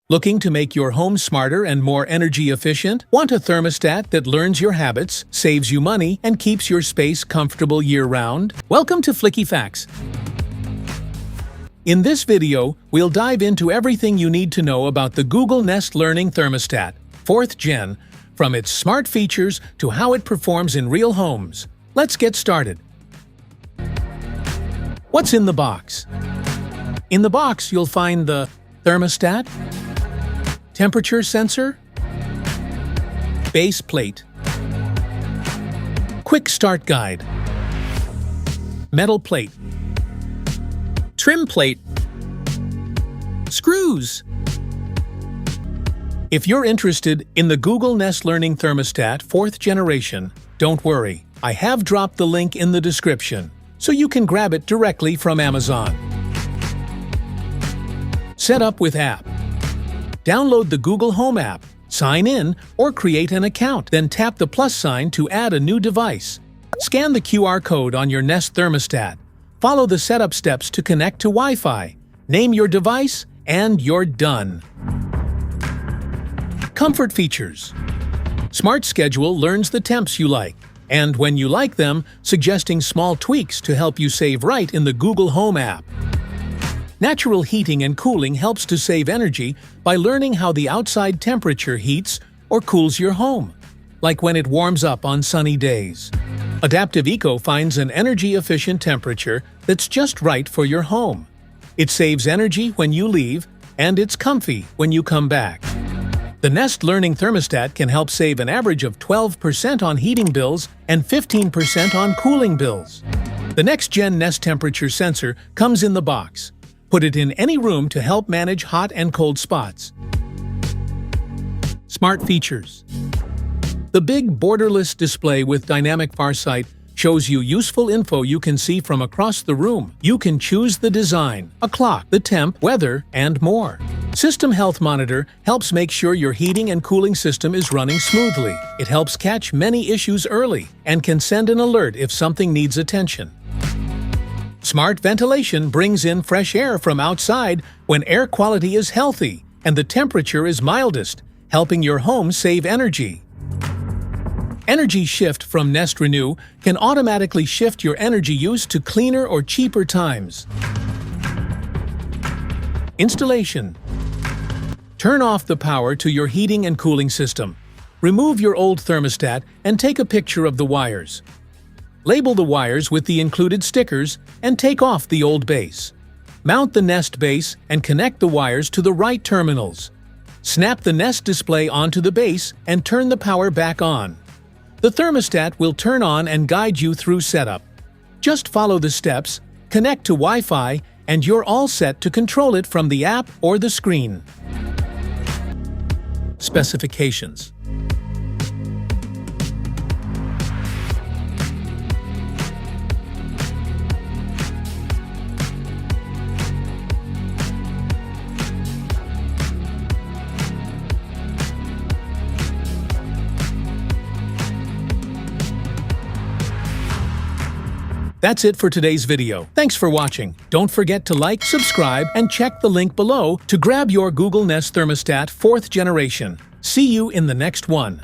Looking to make your home smarter and more energy efficient? Want a thermostat that learns your habits, saves you money, and keeps your space comfortable year-round? Welcome to Flicky Facts. In this video, we'll dive into everything you need to know about the Google Nest Learning Thermostat, 4th Gen, from its smart features to how it performs in real homes. Let's get started. What's in the box? In the box, you'll find the thermostat, temperature sensor, base plate, quick start guide, metal plate, trim plate, screws. If you're interested in the Google Nest Learning Thermostat 4th generation, don't worry, I have dropped the link in the description, so you can grab it directly from Amazon. Set up with app. Download the Google Home app, sign in, or create an account, then tap the plus sign to add a new device. Scan the QR code on your Nest thermostat. Follow the setup steps to connect to Wi-Fi. Name your device, and you're done. Comfort features. Smart Schedule learns the temps you like, and when you like them, suggesting small tweaks to help you save right in the Google Home app. Natural heating and cooling helps to save energy by learning how the outside temperature heats or cools your home, like when it warms up on sunny days. Adaptive Eco finds an energy-efficient temperature that's just right for your home. It saves energy when you leave, and it's comfy when you come back. The Nest Learning Thermostat can help save an average of 12% on heating bills and 15% on cooling bills. The next-gen Nest temperature sensor comes in the box. Put it in any room to help manage hot and cold spots. Smart features. The big borderless display with dynamic farsight shows you useful info you can see from across the room. You can choose the design, a clock, the temp, weather, and more. System Health Monitor helps make sure your heating and cooling system is running smoothly. It helps catch many issues early and can send an alert if something needs attention. Smart Ventilation brings in fresh air from outside when air quality is healthy and the temperature is mildest, helping your home save energy. Energy Shift from Nest Renew can automatically shift your energy use to cleaner or cheaper times. Installation. Turn off the power to your heating and cooling system. Remove your old thermostat and take a picture of the wires. Label the wires with the included stickers and take off the old base. Mount the Nest base and connect the wires to the right terminals. Snap the Nest display onto the base and turn the power back on. The thermostat will turn on and guide you through setup. Just follow the steps, connect to Wi-Fi, and you're all set to control it from the app or the screen. Specifications. That's it for today's video. Thanks for watching. Don't forget to like, subscribe, and check the link below to grab your Google Nest Thermostat 4th generation. See you in the next one.